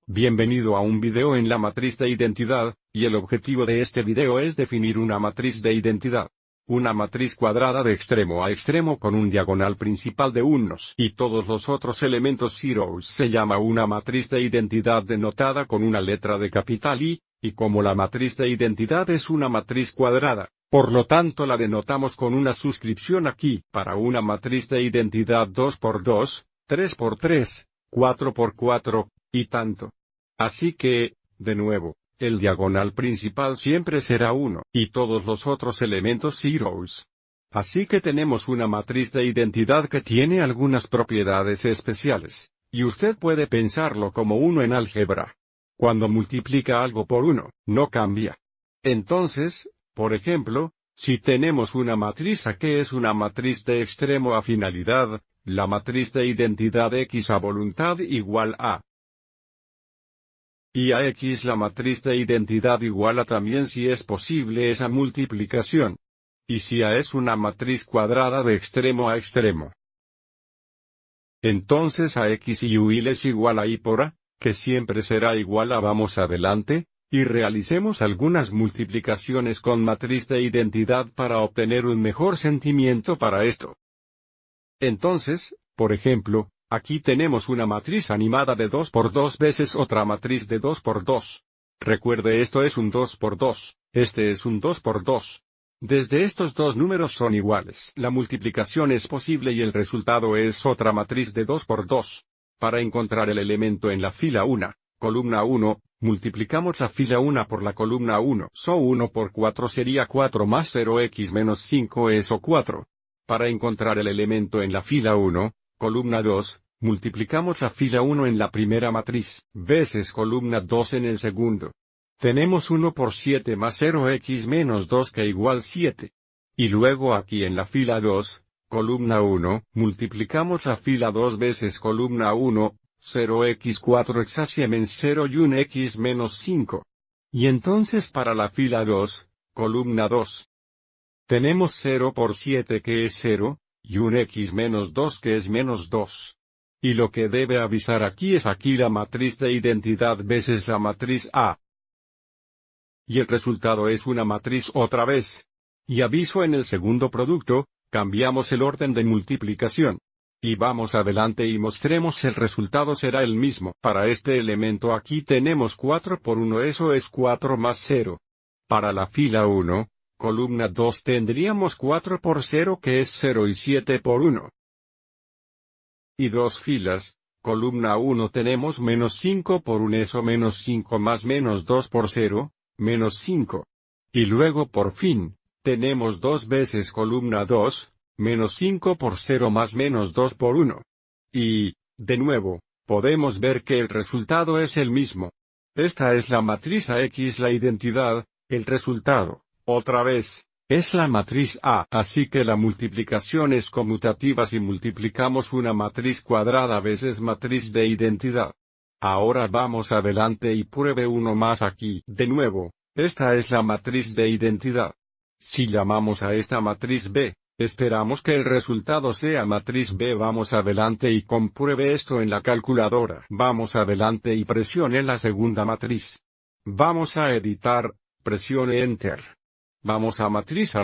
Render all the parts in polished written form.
Bienvenido a un video en la matriz de identidad, y el objetivo de este video es definir una matriz de identidad. Una matriz cuadrada de extremo a extremo con un diagonal principal de unos y todos los otros elementos zeros se llama una matriz de identidad denotada con una letra de capital I, y como la matriz de identidad es una matriz cuadrada, por lo tanto la denotamos con una suscripción aquí. Para una matriz de identidad 2×2, 3×3, 4×4, y tanto. Así que, de nuevo, el diagonal principal siempre será 1, y todos los otros elementos zeros. Así que tenemos una matriz de identidad que tiene algunas propiedades especiales, y usted puede pensarlo como 1 en álgebra. Cuando multiplica algo por 1, no cambia. Entonces, por ejemplo, si tenemos una matriz A que es una matriz de extremo a finalidad, la matriz de identidad X a voluntad igual a. Y a X la matriz de identidad igual a también si es posible esa multiplicación. Y si A es una matriz cuadrada de extremo a extremo. Entonces a X y Y es igual a I por A, que siempre será igual a. Vamos adelante, y realicemos algunas multiplicaciones con matriz de identidad para obtener un mejor sentimiento para esto. Entonces, por ejemplo, aquí tenemos una matriz animada de 2×2 veces otra matriz de 2×2. Recuerde, esto es un 2×2, este es un 2×2. Desde estos dos números son iguales. La multiplicación es posible y el resultado es otra matriz de 2×2. Para encontrar el elemento en la fila 1, columna 1, multiplicamos la fila 1 por la columna 1. 1 por 4 sería 4 más 0x menos 5 eso 4. Para encontrar el elemento en la fila 1, columna 2, multiplicamos la fila 1 en la primera matriz, veces columna 2 en el segundo. Tenemos 1 por 7 más 0x menos 2 que igual 7. Y luego aquí en la fila 2, columna 1, multiplicamos la fila 2 veces columna 1, 0x4 exactamente 0 y 1x menos 5. Y entonces para la fila 2, columna 2. Tenemos 0 por 7 que es 0, y un x menos 2 que es menos 2. Y lo que debe avisar aquí es aquí la matriz de identidad veces la matriz A. Y el resultado es una matriz otra vez. Y aviso en el segundo producto, cambiamos el orden de multiplicación. Y vamos adelante y mostremos el resultado será el mismo. Para este elemento aquí tenemos 4 por 1 eso es 4 más 0. Para la fila 1, columna 2 tendríamos 4 por 0 que es 0 y 7 por 1. Y dos filas, columna 1 tenemos menos 5 por 1 eso menos 5 más menos 2 por 0, menos 5. Y luego por fin, tenemos dos veces columna 2, menos 5 por 0 más menos 2 por 1. Y, de nuevo, podemos ver que el resultado es el mismo. Esta es la matriz AX la identidad, el resultado. Otra vez, es la matriz A. Así que la multiplicación es conmutativa si multiplicamos una matriz cuadrada veces matriz de identidad. Ahora vamos adelante y pruebe uno más aquí. De nuevo, esta es la matriz de identidad. Si llamamos a esta matriz B, esperamos que el resultado sea matriz B. Vamos adelante y compruebe esto en la calculadora. Vamos adelante y presione la segunda matriz. Vamos a editar, presione Enter. Vamos a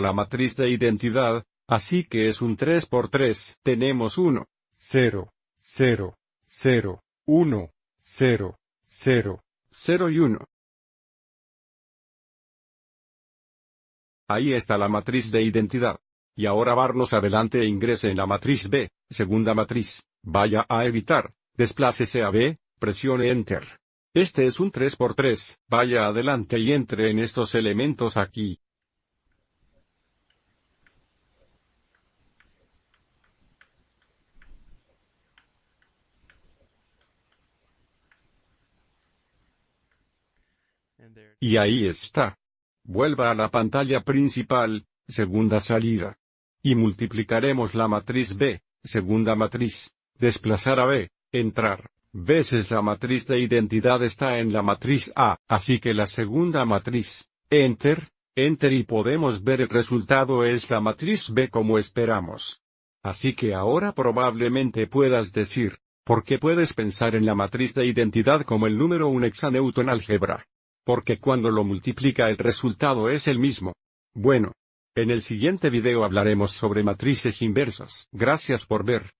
la matriz de identidad, así que es un 3×3. Tenemos 1, 0, 0, 0, 1, 0, 0, 0 y 1. Ahí está la matriz de identidad. Y ahora vamos adelante e ingrese en la matriz B, segunda matriz. Vaya a editar, desplácese a B, presione Enter. Este es un 3×3. Vaya adelante y entre en estos elementos aquí. Y ahí está. Vuelva a la pantalla principal, segunda salida. Y multiplicaremos la matriz B, segunda matriz, desplazar a B, entrar, veces la matriz de identidad está en la matriz A, así que la segunda matriz, Enter, Enter y podemos ver el resultado es la matriz B como esperamos. Así que ahora probablemente puedas decir, ¿Por qué puedes pensar en la matriz de identidad como el número un hexanewton álgebra? Porque cuando lo multiplica el resultado es el mismo. Bueno. En el siguiente video hablaremos sobre matrices inversas. Gracias por ver.